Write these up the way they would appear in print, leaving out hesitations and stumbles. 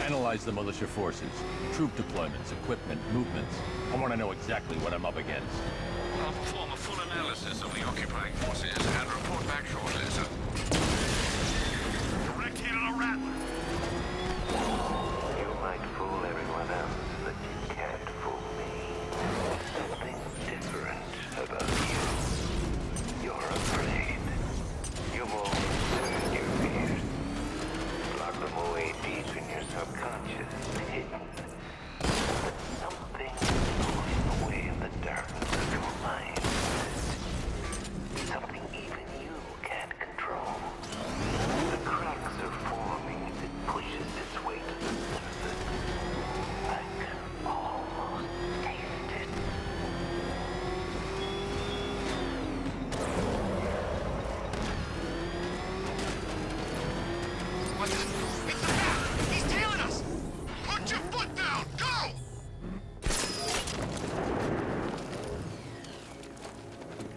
Analyze the militia forces, troop deployments, equipment, movements. I want to know exactly what I'm up against. I'll perform a full analysis of the occupying forces and report back shortly, sir. Direct hit on a rattler. You might fool everyone else, but you can't fool me. Something different about you. You're afraid. You've always turned your fears. Lock them away deep in your subconscious, hidden. But something pulling away in the darkness of your mind. Something even you can't control. The cracks are forming as it pushes its way to the surface. I can almost taste it. What the? It's the bat! He's tailing us! Put your foot down! Go!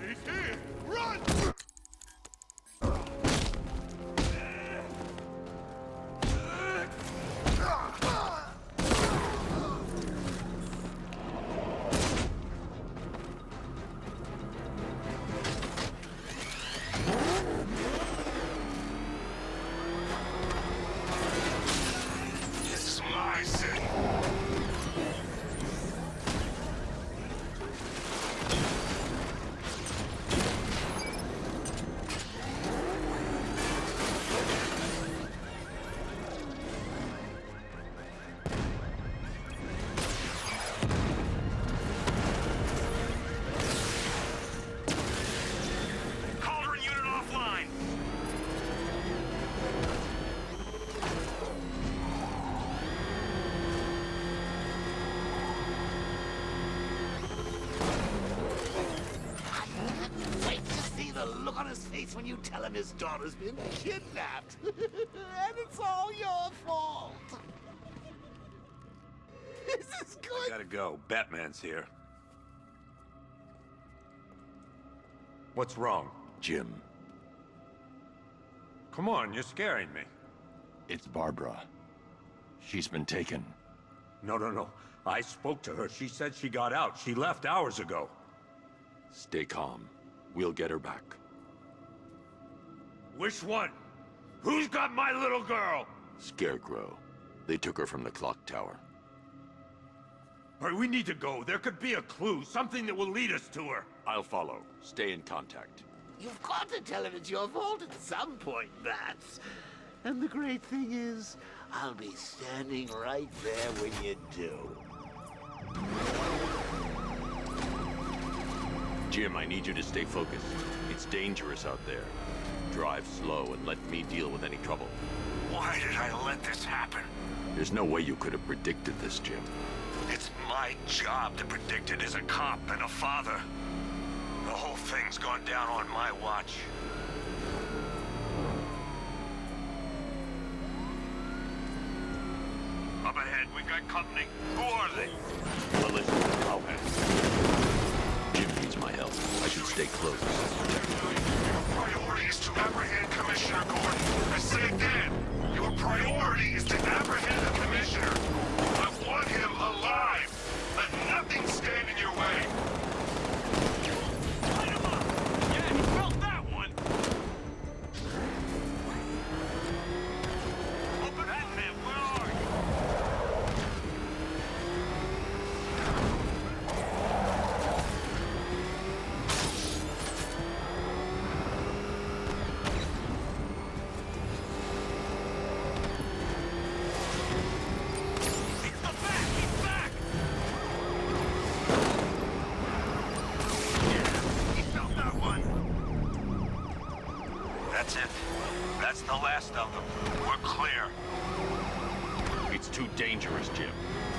He's here! Run! This is my city. Cauldron unit offline. Wait to see the look on his face when you tell him his daughter's been kidnapped. And it's all your fault. This is good. Gotta go. Batman's here. What's wrong? Jim, Come on, you're scaring me. it's Barbara. She's been taken. No. I spoke to her. She said she got out. She left hours ago. Stay calm. We'll get her back. Which one? Who's got my little girl? Scarecrow. They took her from the clock tower. All right, we need to go. There could be a clue, something that will lead us to her. I'll follow. Stay in contact. You've got to tell him it's your fault at some point, Bats. And the great thing is, I'll be standing right there when you do. Jim, I need you to stay focused. It's dangerous out there. Drive slow and let me deal with any trouble. Why did I let this happen? There's no way you could have predicted this, Jim. It's my job to predict it as a cop and a father. The whole thing's gone down on my watch. Up ahead, we got company. Who are they? Militia cowhands. Jim needs my help. I should stay close. Your priority is to apprehend Commissioner Gordon. I say again, your priority is to apprehend the Commissioner. I want him alive. Let nothing stand in your way. Light him up! Yeah, he felt that one! Open up, man. Where are you? He's the back! He's back! Yeah, he felt that one. That's it. That's the last of them. We're clear. It's too dangerous, Jim.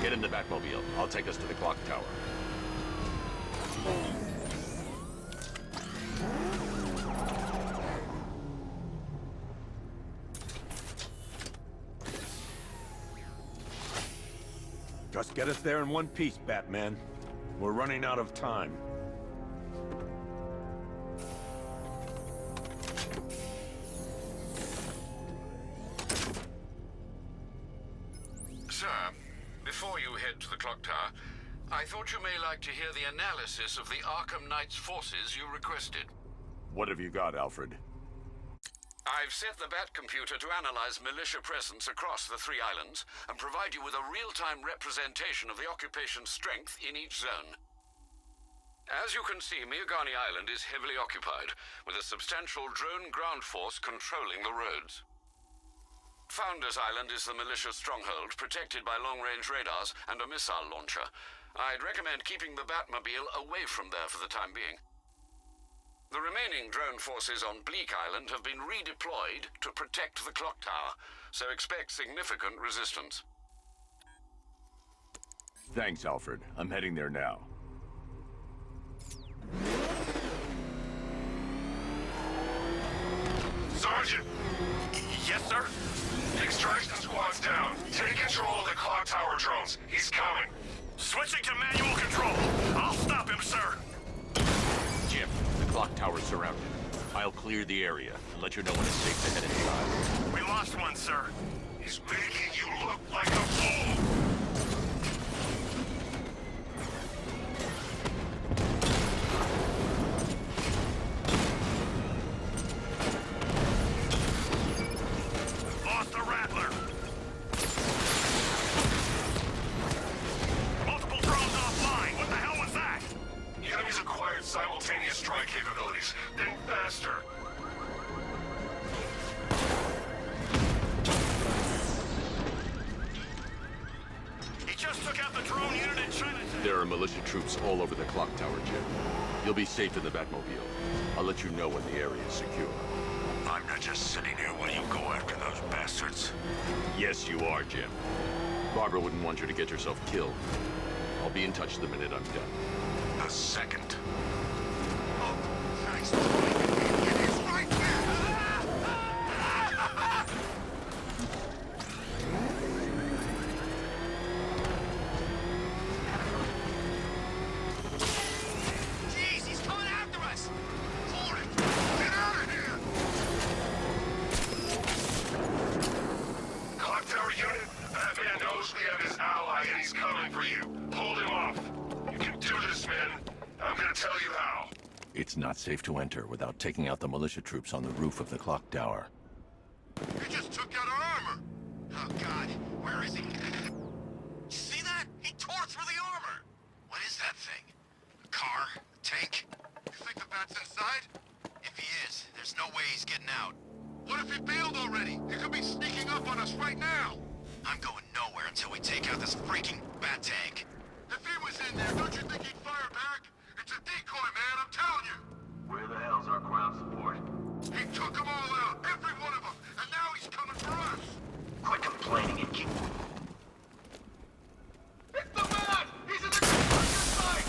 Get in the Batmobile. I'll take us to the clock tower. Just get us there in one piece, Batman. We're running out of time. like to hear the analysis of the Arkham Knight's forces you requested. What have you got, Alfred? I've set the Bat computer to analyze militia presence across the 3 islands and provide you with a real-time representation of the occupation's strength in each zone. As you can see, Miagani Island is heavily occupied, with a substantial drone ground force controlling the roads. Founders Island is the militia stronghold, protected by long-range radars and a missile launcher. I'd recommend keeping the Batmobile away from there for the time being. The remaining drone forces on Bleak Island have been redeployed to protect the clock tower, so expect significant resistance. Thanks, Alfred. I'm heading there now. Sergeant! Yes, sir? Extraction squad's down. Take control of the clock tower drones. He's coming. Switching to manual control. I'll stop him, sir. Jim, the clock tower's surrounded. I'll clear the area and let you know when it's safe to head inside. We lost one, sir. He's making you look like a fool. Lost the Rattler. Multiple drones offline. What the hell was that? The enemy's acquired simultaneous strike capabilities. Then faster. He just took out the drone unit in China. There are militia troops all over the clock tower, Jim. You'll be safe in the Batmobile. I'll let you know when the area is secure. I'm not just sitting here while you go after those bastards. Yes, you are, Jim. Barbara wouldn't want you to get yourself killed. I'll be in touch the minute I'm done. A second. Thanks. It is right there! Jeez, he's coming after us! Hold it! Get out of here! Clock tower unit, that man knows we have his ally and he's coming for you. Hold him off. You can do this, man. I'm gonna tell you how. It's not safe to enter without taking out the militia troops on the roof of the clock tower. He just took out our armor. Oh, God. Where is he? You see that? He tore through the armor. What is that thing? A car? A tank? You think the bat's inside? If he is, there's no way he's getting out. What if he bailed already? He could be sneaking up on us right now. I'm going nowhere until we take out this freaking bat tank. If he was in there, don't you think he'd fire back? It's a decoy, man, I'm telling you. Where the hell's our ground support? He took them all out, every one of them, and now he's coming for us. Quit complaining and keep... It's the man! He's in the construction site!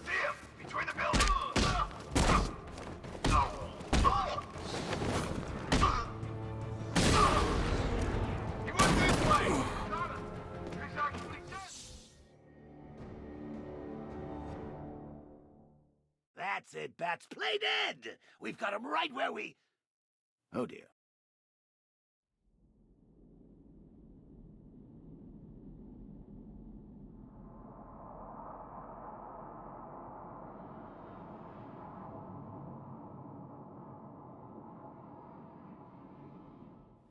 See him! Between the buildings! He went this way! Got him! He's actually dead! That's it, Bats. Play dead! We've got him right where we... Oh, dear.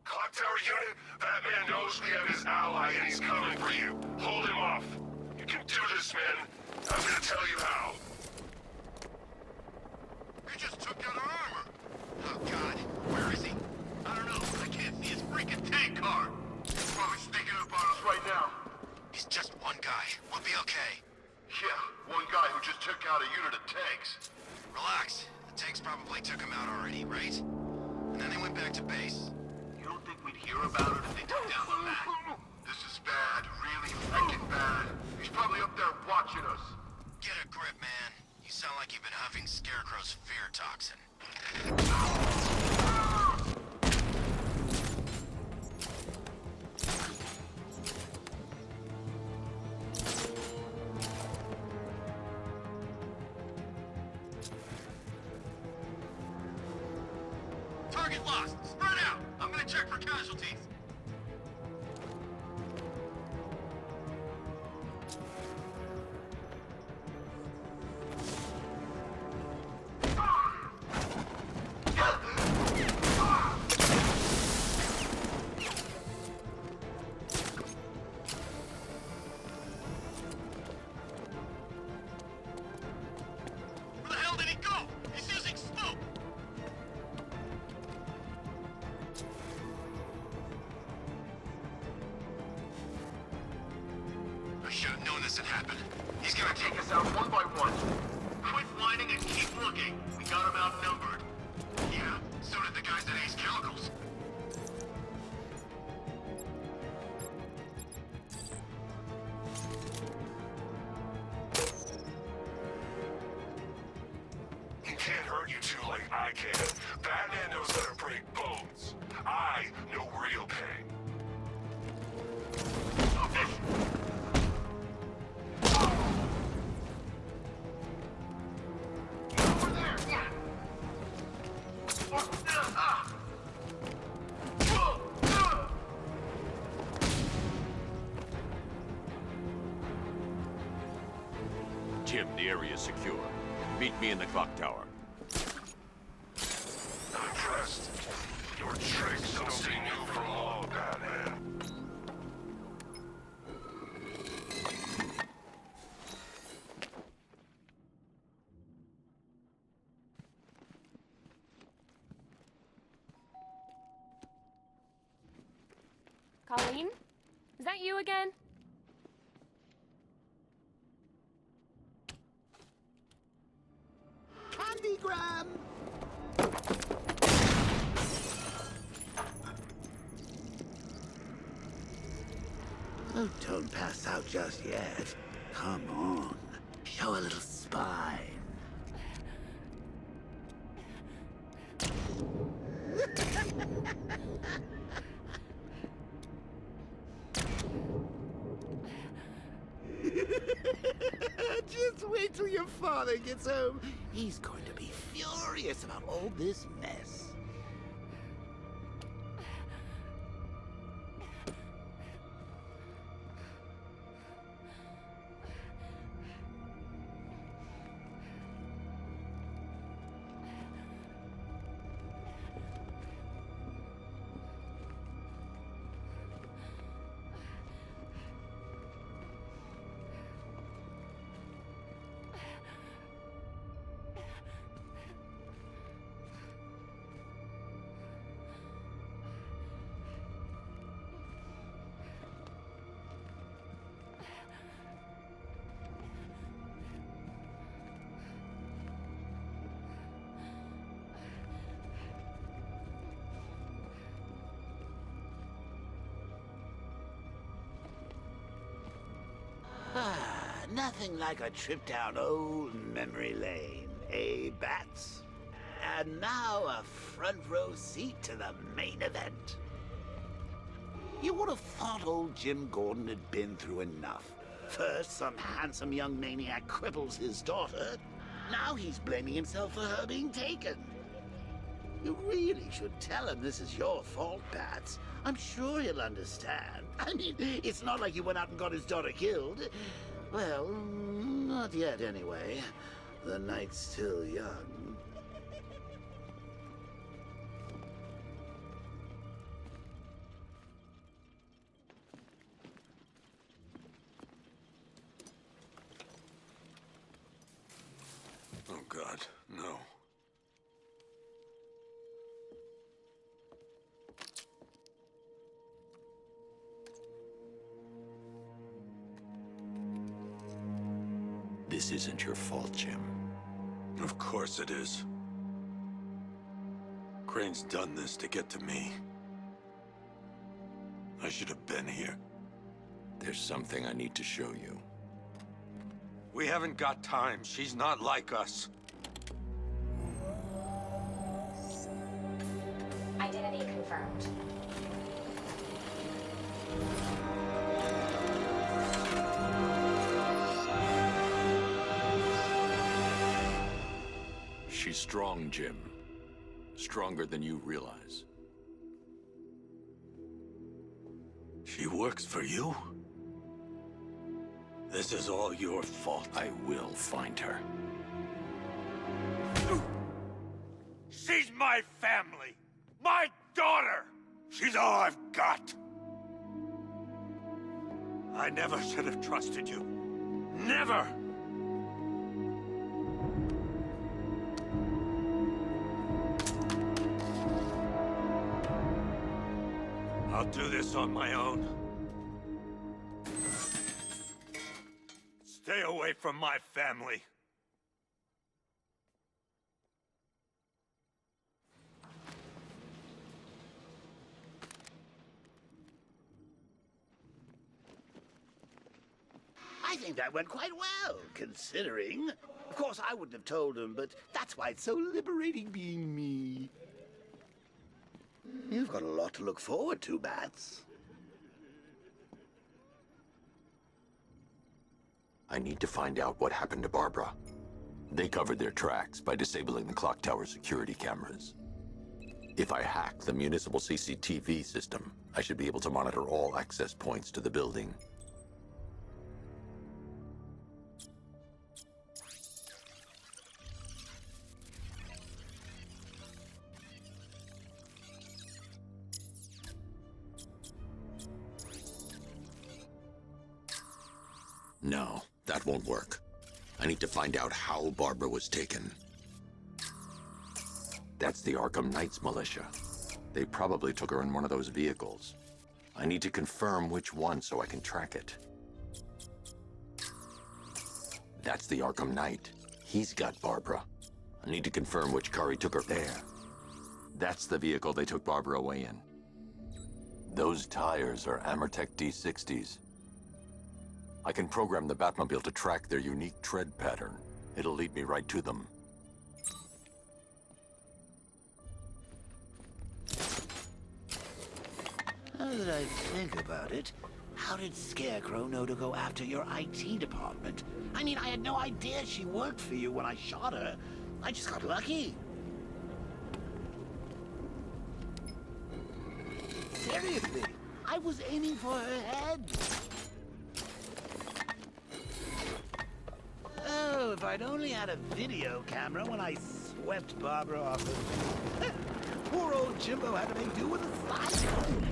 Clock tower unit, that man knows we have his ally and he's coming for you. Hold him off. You can do this, man. I'm gonna tell you how. He just took out our armor. Oh, God. Where is he? I don't know. I can't see his freaking tank car. He's probably sneaking up on us right now. He's just one guy. We'll be okay. Yeah, one guy who just took out a unit of tanks. Relax. The tanks probably took him out already, right? And then they went back to base. You don't think we'd hear about it if they took down the bat? This is bad, really freaking bad. He's probably up there watching us. Get a grip, man. You sound like you've been huffing Scarecrow's fear toxin. Target lost. Spread out. I'm gonna check for casualties. known this would happen. He's gonna take us out one by one. Quit whining and keep looking. We got him outnumbered. Yeah, so did the guys at Ace Chemicals. He can't hurt you two like I can. Batman knows how to break bones. I know real pain. Over there! Yeah! Jim, the area is secure. Meet me in the clock tower. I'm impressed. Your tricks don't seem new from all, Batman. Colleen? Is that you again? Candygram! Oh, don't pass out just yet. Come on. Show a little spine. Just wait till your father gets home. He's going to be furious about all this mess. Nothing like a trip down old memory lane, eh, Bats? And now a front row seat to the main event. You would have thought old Jim Gordon had been through enough. First, some handsome young maniac cripples his daughter. Now he's blaming himself for her being taken. You really should tell him this is your fault, Bats. I'm sure he'll understand. I mean, it's not like you went out and got his daughter killed. Well, not yet anyway. The night's still young. Oh, God, no. This isn't your fault, Jim. Of course it is. Crane's done this to get to me. I should have been here. There's something I need to show you. We haven't got time. She's not like us. Identity confirmed. She's strong, Jim. Stronger than you realize. She works for you? This is all your fault. I will find her. She's my family! My daughter! She's all I've got! I never should have trusted you. Never! I'll do this on my own. away from my family. I think that went quite well, considering. Of course, I wouldn't have told him, but that's why it's so liberating being me. You've got a lot to look forward to, Bats. I need to find out what happened to Barbara. They covered their tracks by disabling the clock tower security cameras. If I hack the municipal CCTV system, I should be able to monitor all access points to the building. No, that won't work. I need to find out how Barbara was taken. That's the Arkham Knights militia. They probably took her in one of those vehicles. I need to confirm which one so I can track it. That's the Arkham Knight. He's got Barbara. I need to confirm which car he took her there. That's the vehicle they took Barbara away in. Those tires are Amertech D60s. I can program the Batmobile to track their unique tread pattern. It'll lead me right to them. Now that I think about it, how did Scarecrow know to go after your IT department? I mean, I had no idea she worked for you when I shot her. I just got lucky. Seriously, I was aiming for her head. Oh, if I'd only had a video camera when I swept Barbara off the... Poor old Jimbo had to make do with a slide.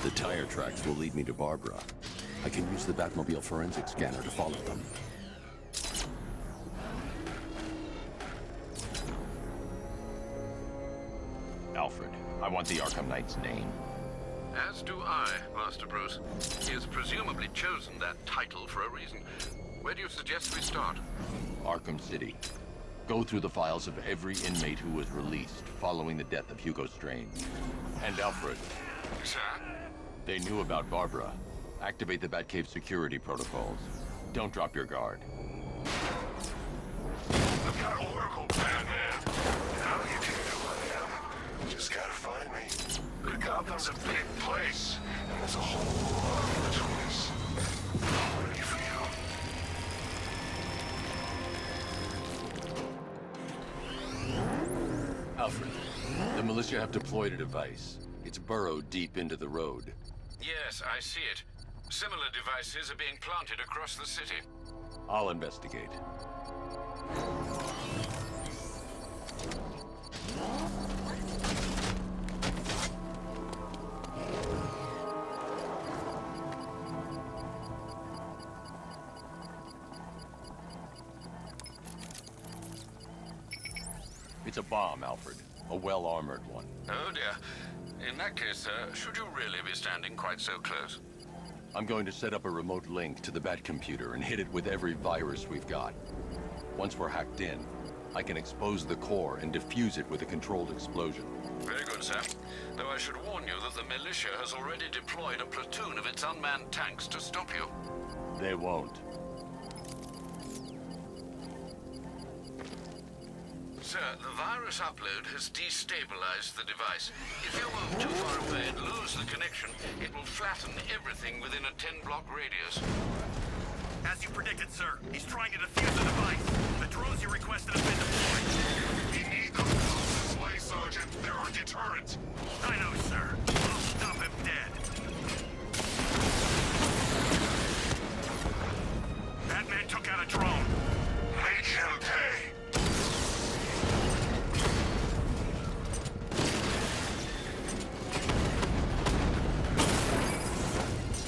The tire tracks will lead me to Barbara. I can use the Batmobile forensic scanner to follow them. Alfred, I want the Arkham Knight's name. As do I, Master Bruce. He has presumably chosen that title for a reason. Where do you suggest we start? Arkham City. Go through the files of every inmate who was released following the death of Hugo Strange. And Alfred. Sir? They knew about Barbara. Activate the Batcave security protocols. Don't drop your guard. I've got Oracle, Batman. Now you can know who I am. Just gotta find me. But Gotham's a big place, and there's a whole lot between us. I'm ready for you. Alfred, the militia have deployed a device. It's burrowed deep into the road. Yes, I see it. Similar devices are being planted across the city. I'll investigate. It's a bomb, Alfred. A well-armored one. Oh dear. In that case, should you really be standing quite so close? I'm going to set up a remote link to the Batcomputer and hit it with every virus we've got. Once we're hacked in, I can expose the core and defuse it with a controlled explosion. Very good, sir. Though I should warn you that the militia has already deployed a platoon of its unmanned tanks to stop you. They won't. Sir, the virus upload has destabilized the device. If you move too far away and lose the connection, it will flatten everything within a 10-block radius. As you predicted, sir, he's trying to defuse the device. The drones you requested have been deployed. We need those this way, Sergeant. They're our deterrent. I know, sir. I'll stop him dead. Batman took out a drone. Make him pay.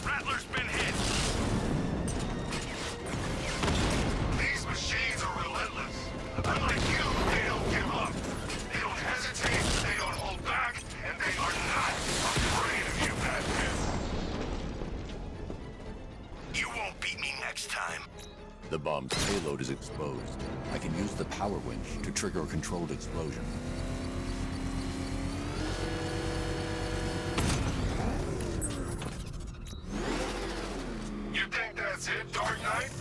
Rattler's been hit. These machines is exposed. I can use the power winch to trigger a controlled explosion. You think that's it, Dark Knight?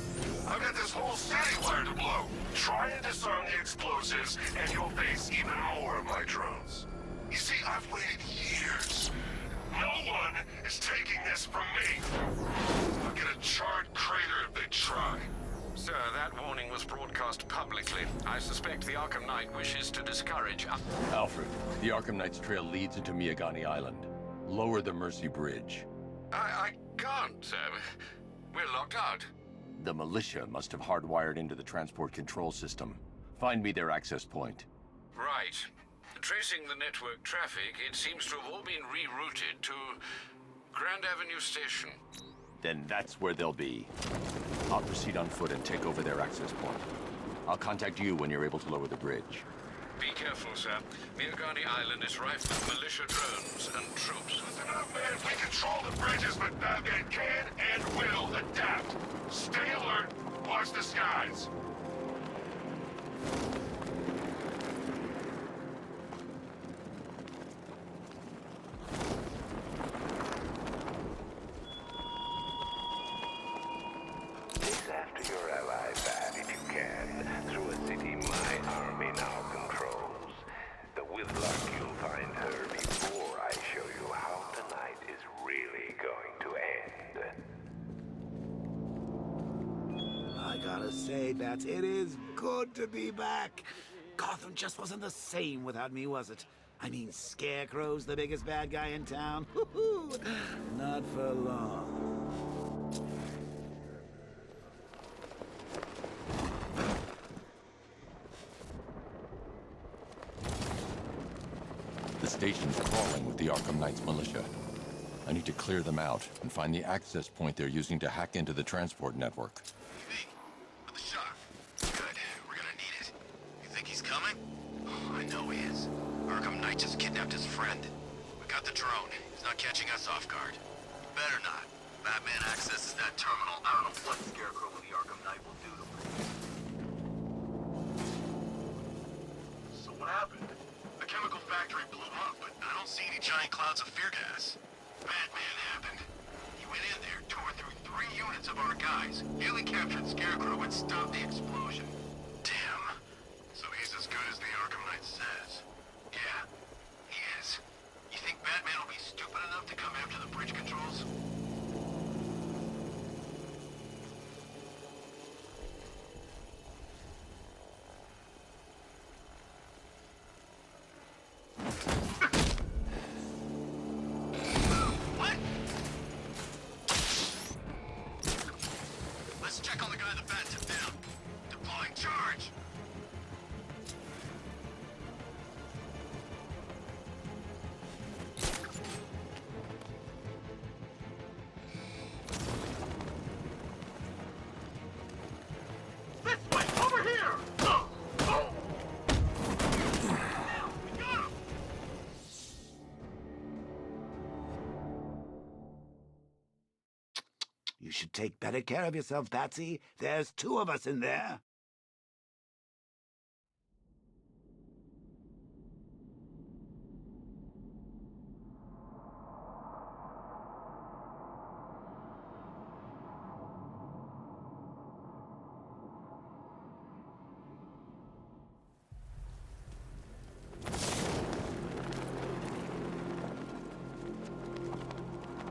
I've got this whole city wired to blow. Try and disarm the explosives, and you'll face even more of my drones. You see, I've waited years. No one is taking this from me. I'll get a charred crater if they try. Sir, that warning was broadcast publicly. I suspect the Arkham Knight wishes to discourage... Alfred, the Arkham Knight's trail leads into Miyagani Island. Lower the Mercy Bridge. I can't, sir. We're locked out. The militia must have hardwired into the transport control system. Find me their access point. Right. Tracing the network traffic, it seems to have all been rerouted to Grand Avenue Station. Then that's where they'll be. I'll proceed on foot and take over their access point. I'll contact you when you're able to lower the bridge. Be careful, sir. Miyagani Island is rife with militia drones and troops. Listen up, man. We control the bridges, but Batman can and will adapt. Stay alert. Watch the skies. Chase after your ally, Bat, if you can, through a city my army now controls. But with luck, you'll find her before I show you how tonight is really going to end. I gotta say, Bats, it is good to be back. Gotham just wasn't the same without me, was it? I mean, Scarecrow's the biggest bad guy in town. Not for long. The station's crawling with the Arkham Knight's militia. I need to clear them out and find the access point they're using to hack into the transport network. Hey, with the shock. Good. We're gonna need it. You think he's coming? Oh, I know he is. Arkham Knight just kidnapped his friend. We got the drone. He's not catching us off guard. Better not. Batman accesses that terminal. I don't know what Scarecrow and the Arkham Knight will do to him. So what happened? The chemical factory blew up, but I don't see any giant clouds of fear gas. Batman happened. He went in there, tore through 3 units of our guys, nearly captured Scarecrow and stopped the explosion. Damn. So he's as good as the Arkham Knight says. Yeah, he is. You think Batman will be stupid enough to come after the bridge controls? What? Let's check on the guy the bat took down. Deploying charge. This way! Over here! Oh! Oh! We got him! You should take better care of yourself, Patsy. There's 2 of us in there.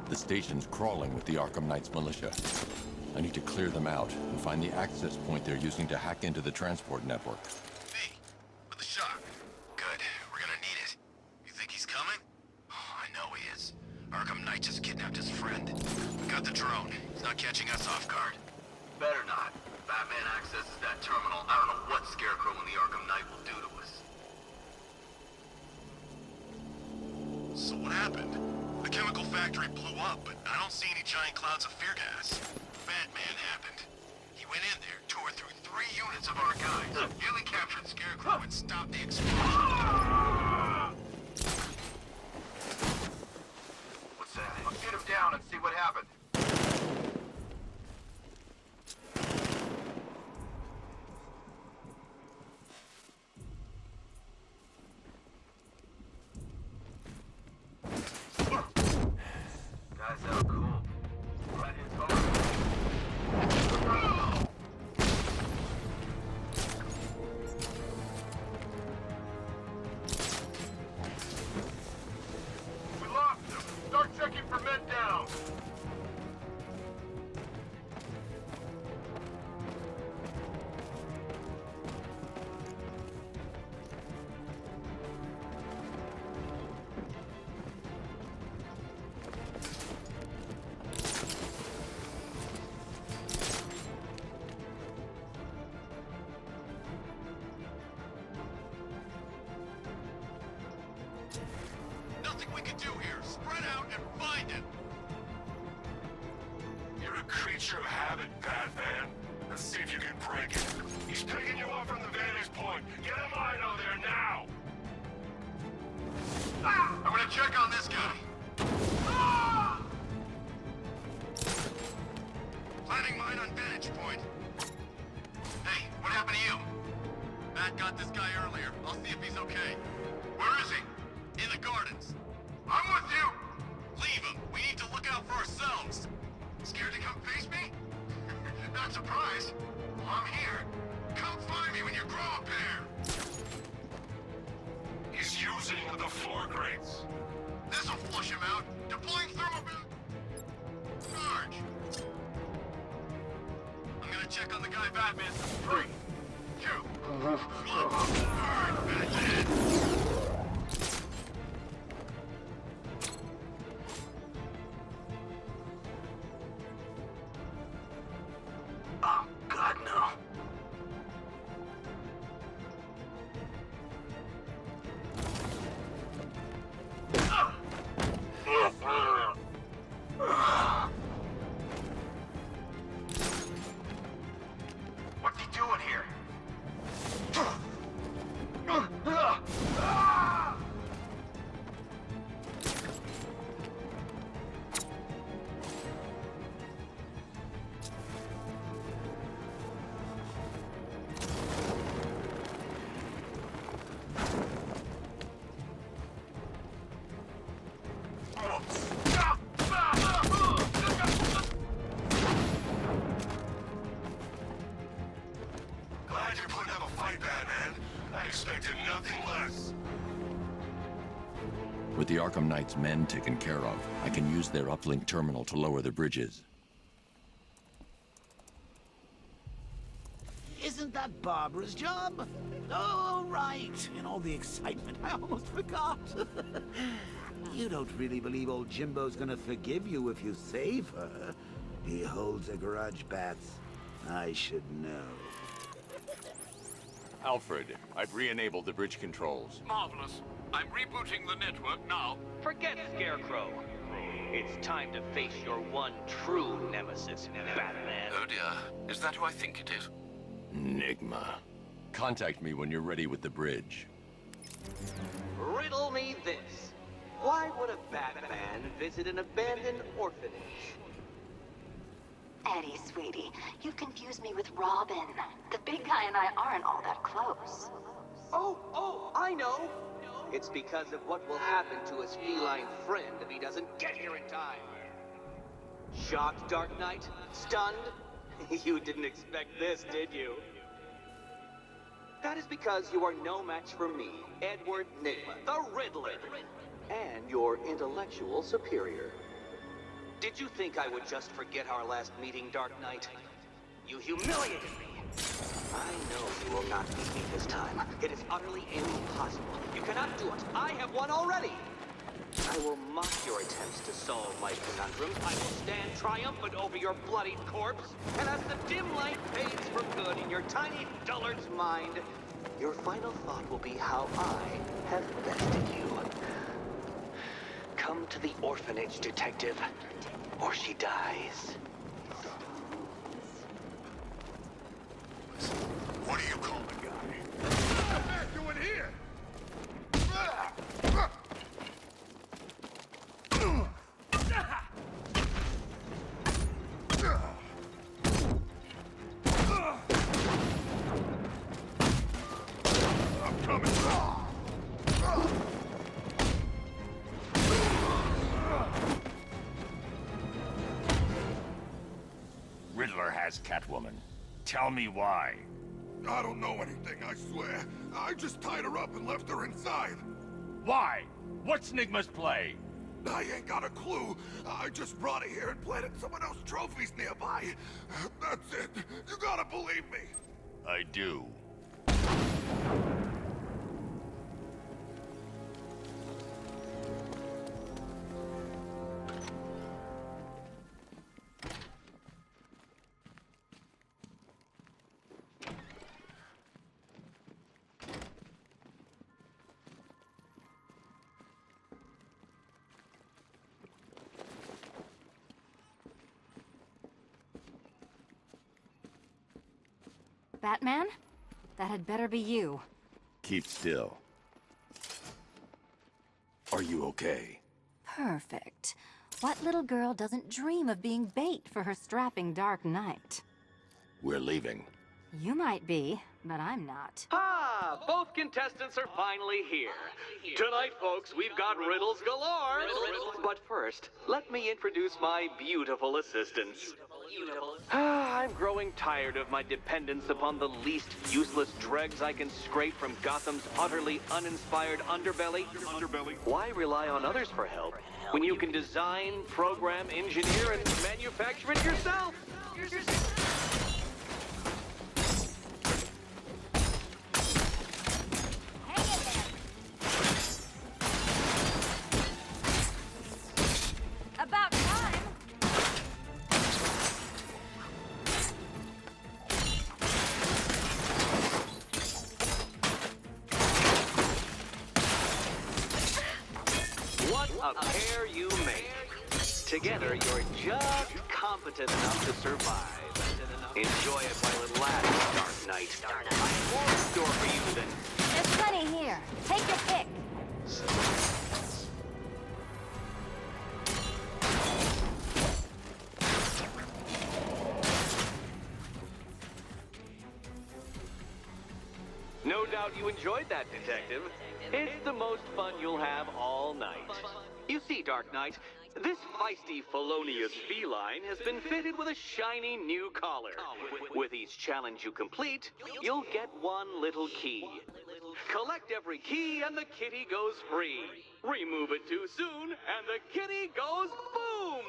The station's crawling with the Arkham Knight's militia. I need to clear them out and find the access point they're using to hack into the transport network. Me, with the shock. Good. We're gonna need it. You think he's coming? Oh, I know he is. Arkham Knight just kidnapped his friend. We got the drone. He's not catching us off guard. Better not. Batman accesses that terminal. I don't know what Scarecrow and the Arkham Knight will do to us. So what happened? The chemical factory blew up, but I don't see any giant clouds of fear gas. Batman happened. He went in there, tore through 3 units of our guys, nearly captured Scarecrow and stopped the explosion. What's that? Let's get him down and see what happened. Nothing we can do here. Spread out and find him. You're a creature of habit, Batman. Let's see if you can break it. He's picking you up from the vantage point. Get a line out there now! I'm gonna check on this guy. Planting mine on vantage point. Hey, what happened to you? Matt got this guy earlier. I'll see if he's okay. Where is he? In the gardens. I'm with you! Leave him. We need to look out for ourselves. Scared to come face me? Not surprised. Well, I'm here. Come find me when you grow a pair. He's using the floor grates. This'll flush him out. Deploying thermobell. Charge. I'm gonna check on the guy Batman. 3, 2, 1. Burn, Batman! Oh, God, no. What's he doing here? Glad you're putting up a fight, Batman. I expected nothing less. With the Arkham Knight's men taken care of, I can use their uplink terminal to lower the bridges. Isn't that Barbara's job? Oh, right. In all the excitement, I almost forgot. You don't really believe old Jimbo's gonna forgive you if you save her. He holds a grudge, Bats. I should know. Alfred, I've re-enabled the bridge controls. Marvelous. I'm rebooting the network now. Forget Scarecrow. It's time to face your one true nemesis, Batman. Oh dear. Is that who I think it is? Enigma. Contact me when you're ready with the bridge. Riddle me this. Why would a Batman visit an abandoned orphanage? Eddie, sweetie, you've confused me with Robin. The big guy and I aren't all that close. Oh, I know. It's because of what will happen to his feline friend if he doesn't get here in time. Shocked, Dark Knight? Stunned? You didn't expect this, did you? That is because you are no match for me, Edward Nigma, the Riddler, and your intellectual superior. Did you think I would just forget our last meeting, Dark Knight? You humiliated me. I know you will not beat me this time. It is utterly impossible. You cannot do it. I have won already. I will mock your attempts to solve my conundrum. I will stand triumphant over your bloodied corpse. And as the dim light fades for good in your tiny dullard's mind, your final thought will be how I have bested you. Come to the orphanage, detective, or she dies. What do you call the guy? What the you in here? I'm coming. Riddler has Catwoman. Tell me why. I don't know anything, I swear. I just tied her up and left her inside. Why? What's Nigma's play? I ain't got a clue. I just brought her here and planted someone else's trophies nearby. That's it. You gotta believe me. I do. Batman? That had better be you. Keep still. Are you okay? Perfect. What little girl doesn't dream of being bait for her strapping Dark Knight? We're leaving. You might be, but I'm not. Ah, both contestants are finally here. Tonight, folks, we've got riddles galore. But first, let me introduce my beautiful assistants. I'm growing tired of my dependence upon the least useless dregs I can scrape from Gotham's utterly uninspired underbelly. Why rely on others for help when you can design, program, engineer, and manufacture it yourself? About time! What a pair you make. Together, you're just competent enough to survive. Enjoy it while it lasts, Dark Knight. More in store for you than... There's plenty here. Take your pick. No doubt you enjoyed that, Detective. It's the most fun you'll have all night. You see, Dark Knight, this feisty, felonious feline has been fitted with a shiny new collar. With each challenge you complete, you'll get one little key. Collect every key and the kitty goes free. Remove it too soon and the kitty goes boom!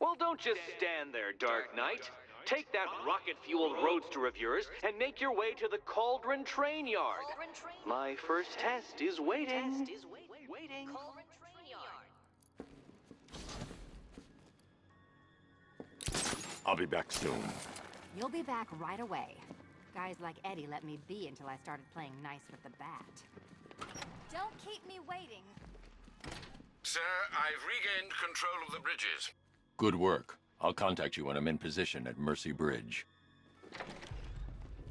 Well, don't just stand there, Dark Knight. Take that rocket-fueled roadster of yours and make your way to the Cauldron Train Yard. My first test is waiting. I'll be back soon. You'll be back right away. Guys like Eddie let me be until I started playing nice with the bat. Don't keep me waiting. Sir, I've regained control of the bridges. Good work. I'll contact you when I'm in position at Mercy Bridge.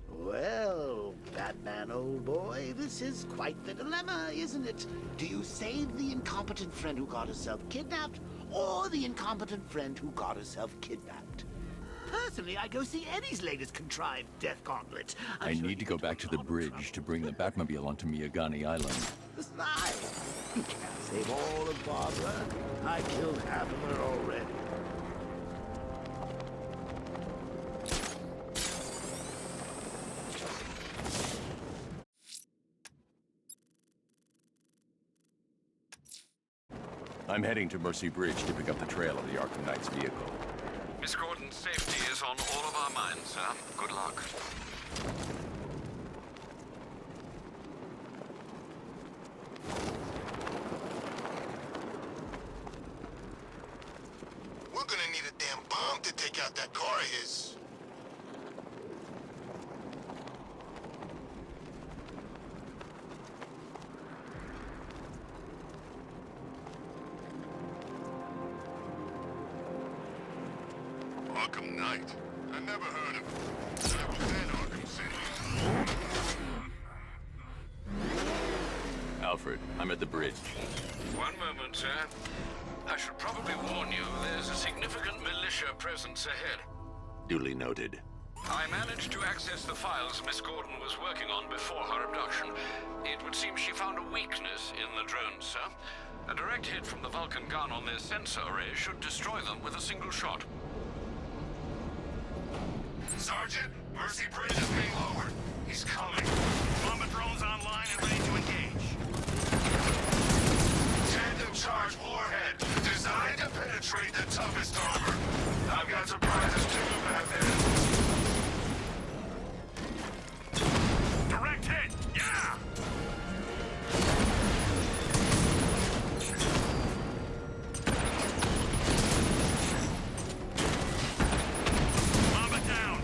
Well, Batman, old boy, this is quite the dilemma, isn't it? Do you save the incompetent friend who got herself kidnapped, or the incompetent friend who got herself kidnapped? Personally, I go see Eddie's latest contrived death gauntlet. I need to go back to the bridge to bring the Batmobile onto Miyagani Island. Besides, you can't save all of Barbara. I killed half of her already. I'm heading to Mercy Bridge to pick up the trail of the Arkham Knight's vehicle. Miss Gordon's safety is on all of our minds, sir. Good luck. We're gonna need a damn bomb to take out that car of his. Arkham Knight? I never heard of him. I was in Arkham City. Alfred, I'm at the bridge. One moment, sir. I should probably warn you, there's a significant militia presence ahead. Duly noted. I managed to access the files Miss Gordon was working on before her abduction. It would seem she found a weakness in the drones, sir. A direct hit from the Vulcan gun on their sensor array should destroy them with a single shot. Sergeant, Mercy Bridge is being lowered. He's coming. Bomber drones online and ready to engage. Tandem charge warhead, designed to penetrate the toughest armor. I've got surprises too back there. Direct hit, yeah! Bomber down.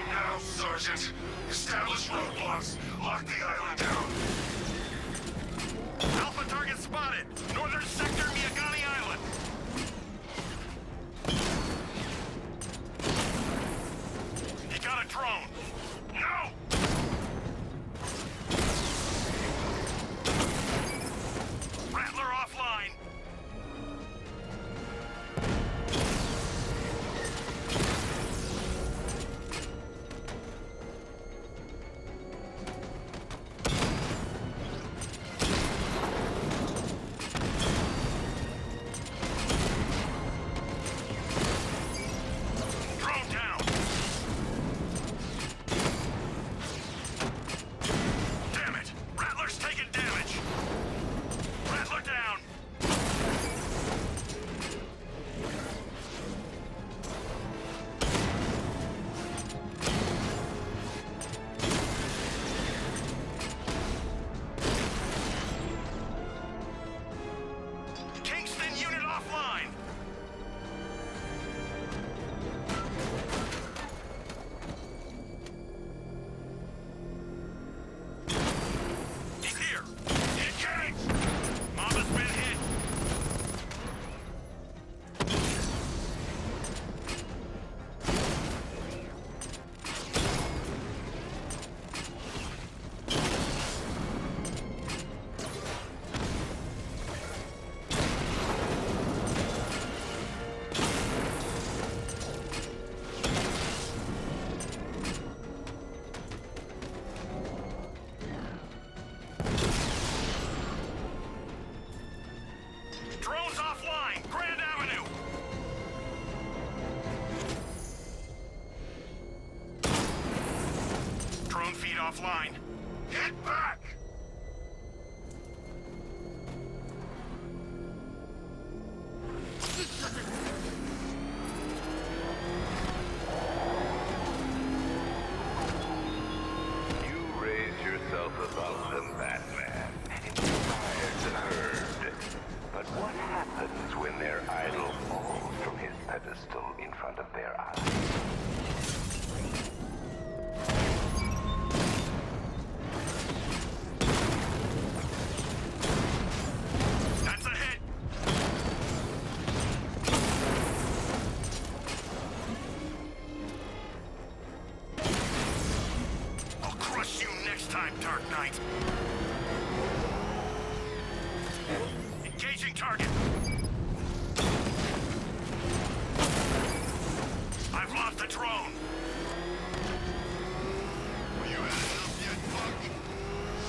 Now, Sergeant. Establish roadblocks. Lock the island down. Alpha target spotted. Northern sector, Miyagani Island. He got a drone. No! Rattler offline. Drone down. Damn it! Rattler's taking damage. Rattler down. Kingston unit offline. He's here. Engage! Mama's been hit. Drones offline. Grand Avenue. Drone feed offline. Get back! You raise yourself above them, Batman, and inspire the herd. But what happens when their idol falls from his pedestal in front of their eyes? That's a hit. I'll crush you next time, Dark Knight. Engaging target. I've lost the drone. You had enough yet, Buck?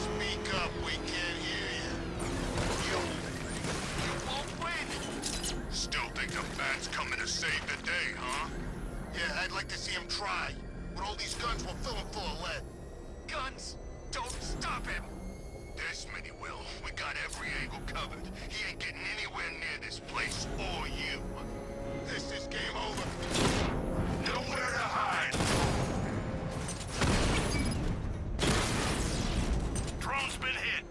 Speak up, we can't hear you. You won't win. Still think the Bat's coming to save the day, huh? Yeah, I'd like to see him try. With all these guns, we'll fill him full of lead. Guns? Don't stop him! This many will. We got every angle covered. He ain't getting anywhere near this place or you. This is game over. Nowhere to hide. Drone's been hit.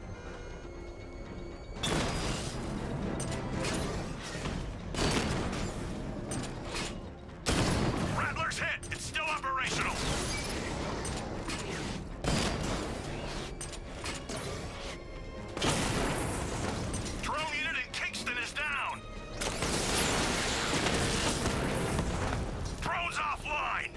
Rattler's hit. It's still operational. Drone unit in Kingston is down. Drone's offline.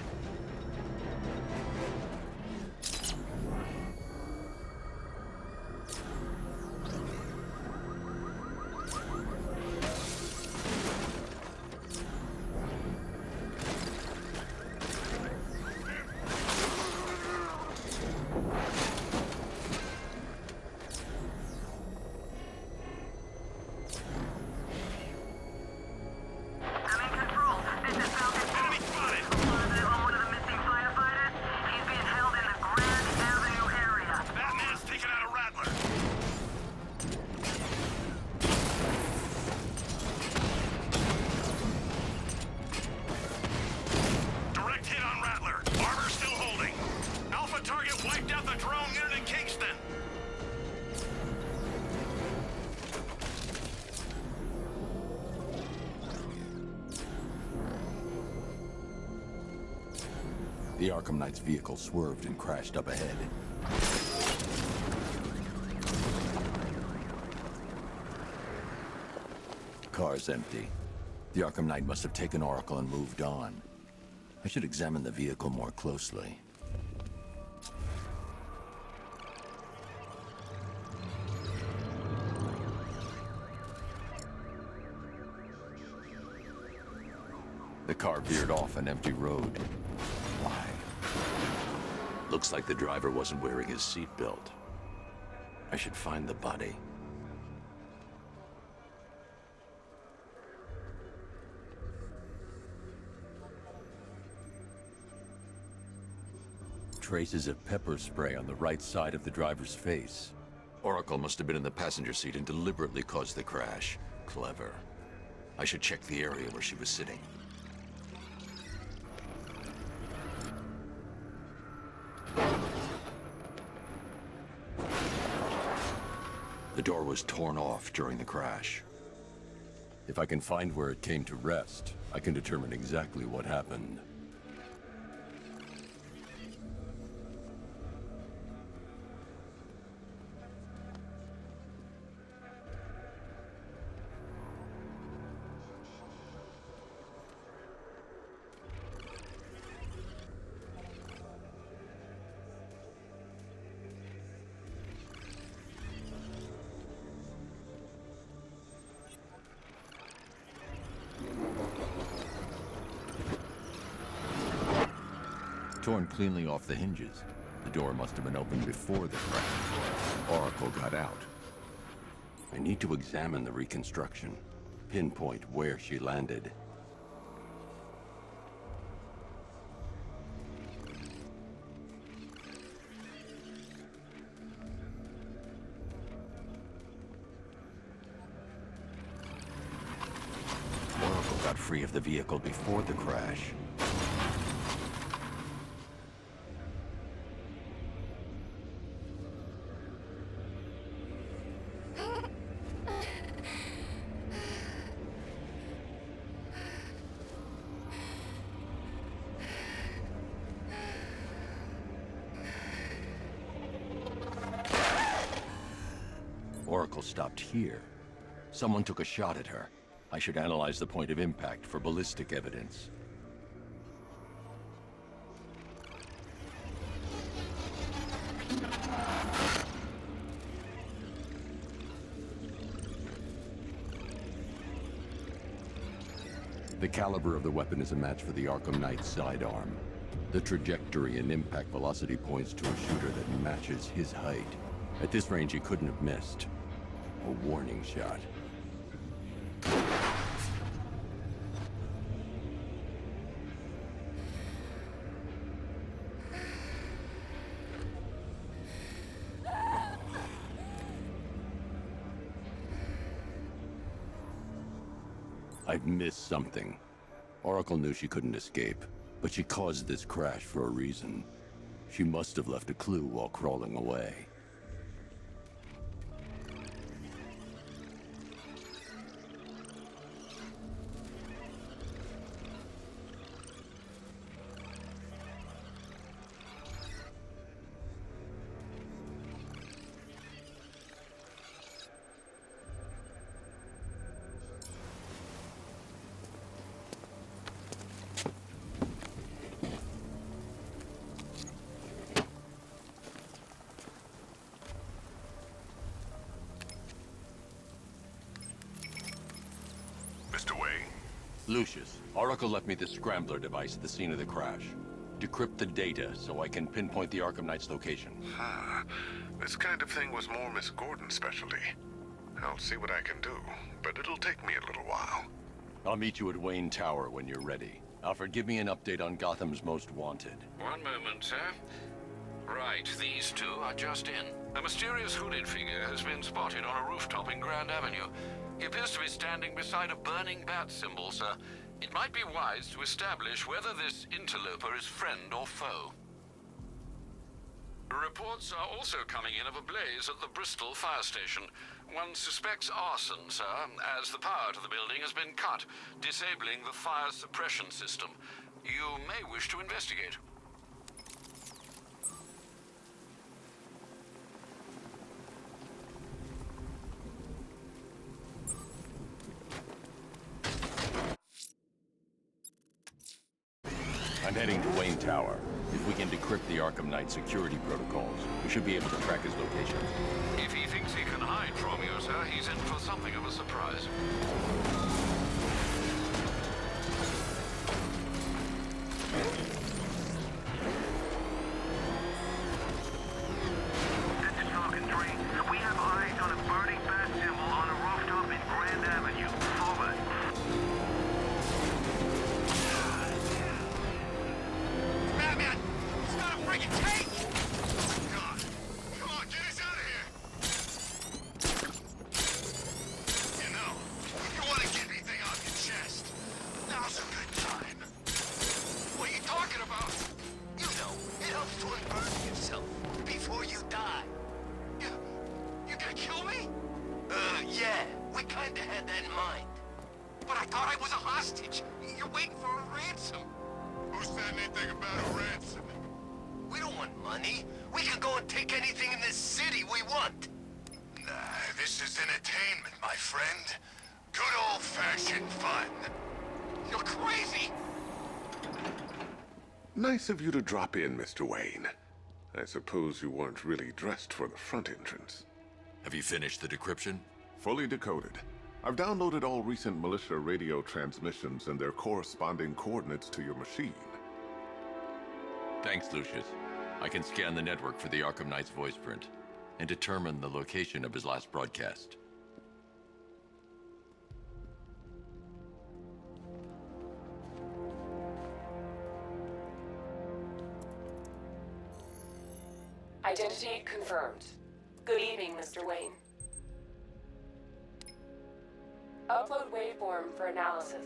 The Arkham Knight's vehicle swerved and crashed up ahead. Car's empty. The Arkham Knight must have taken Oracle and moved on. I should examine the vehicle more closely. The car veered off an empty road. Why? Looks like the driver wasn't wearing his seatbelt. I should find the body. Traces of pepper spray on the right side of the driver's face. Oracle must have been in the passenger seat and deliberately caused the crash. Clever. I should check the area where she was sitting. The door was torn off during the crash. If I can find where it came to rest, I can determine exactly what happened. Torn cleanly off the hinges. The door must have been opened before the crash. Oracle got out. I need to examine the reconstruction. Pinpoint where she landed. Oracle got free of the vehicle before the crash. Oracle stopped here. Someone took a shot at her. I should analyze the point of impact for ballistic evidence. The caliber of the weapon is a match for the Arkham Knight's sidearm. The trajectory and impact velocity points to a shooter that matches his height. At this range, he couldn't have missed. A warning shot. I've missed something. Oracle knew she couldn't escape, but she caused this crash for a reason. She must have left a clue while crawling away. Mr. Wayne? Lucius, Oracle left me the scrambler device at the scene of the crash. Decrypt the data so I can pinpoint the Arkham Knight's location. This kind of thing was more Miss Gordon's specialty. I'll see what I can do, but it'll take me a little while. I'll meet you at Wayne Tower when you're ready. Alfred, give me an update on Gotham's Most Wanted. One moment, sir. Right, these two are just in. A mysterious hooded figure has been spotted on a rooftop in Grand Avenue. He appears to be standing beside a burning bat symbol, sir. It might be wise to establish whether this interloper is friend or foe. Reports are also coming in of a blaze at the Bristol fire station. One suspects arson, sir, as the power to the building has been cut, disabling the fire suppression system. You may wish to investigate. I'm heading to Wayne Tower. If we can decrypt the Arkham Knight security protocols, we should be able to track his location. If he thinks he can hide from you, sir, he's in for something of a surprise. This is Falcon 3. We have eyes on a burning bat symbol on a rooftop in Grand Avenue. Over. Batman! It's not a friggin' tank! God! Come on, get us out of here! You know, if you want to get anything off your chest, now's a good time. What are you talking about? You know, it helps to unburden yourself before you die. You gonna kill me? Yeah. We kinda had that in mind. But I thought I was a hostage. You're waiting for a ransom. Who said anything about a ransom? We don't want money. We can go and take anything in this city we want. This is entertainment, my friend. Good old-fashioned fun. You're crazy! Nice of you to drop in, Mr. Wayne. I suppose you weren't really dressed for the front entrance. Have you finished the decryption? Fully decoded. I've downloaded all recent militia radio transmissions and their corresponding coordinates to your machine. Thanks, Lucius. I can scan the network for the Arkham Knight's voice print and determine the location of his last broadcast. Identity confirmed. Good evening, Mr. Wayne. Upload waveform for analysis.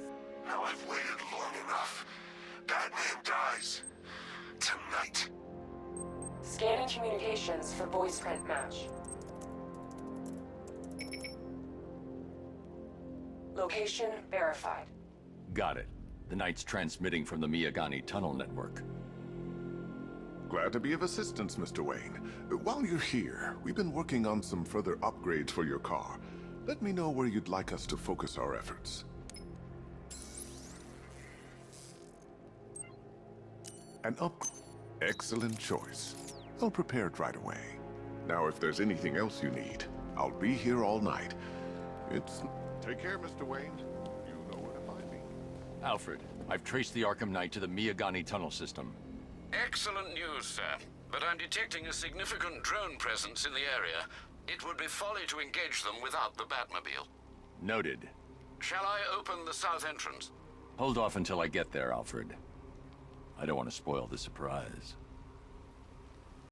Now I've waited long enough. Batman dies. Tonight. Scanning communications for voice print match. Location verified. Got it. The Knight's transmitting from the Miyagani tunnel network. Glad to be of assistance, Mr. Wayne. While you're here, we've been working on some further upgrades for your car. Let me know where you'd like us to focus our efforts. Excellent choice. I'll prepare it right away. Now, if there's anything else you need, I'll be here all night. Take care, Mr. Wayne. You know where to find me. Alfred, I've traced the Arkham Knight to the Miyagani tunnel system. Excellent news, sir. But I'm detecting a significant drone presence in the area. It would be folly to engage them without the Batmobile. Noted. Shall I open the south entrance? Hold off until I get there, Alfred. I don't want to spoil the surprise.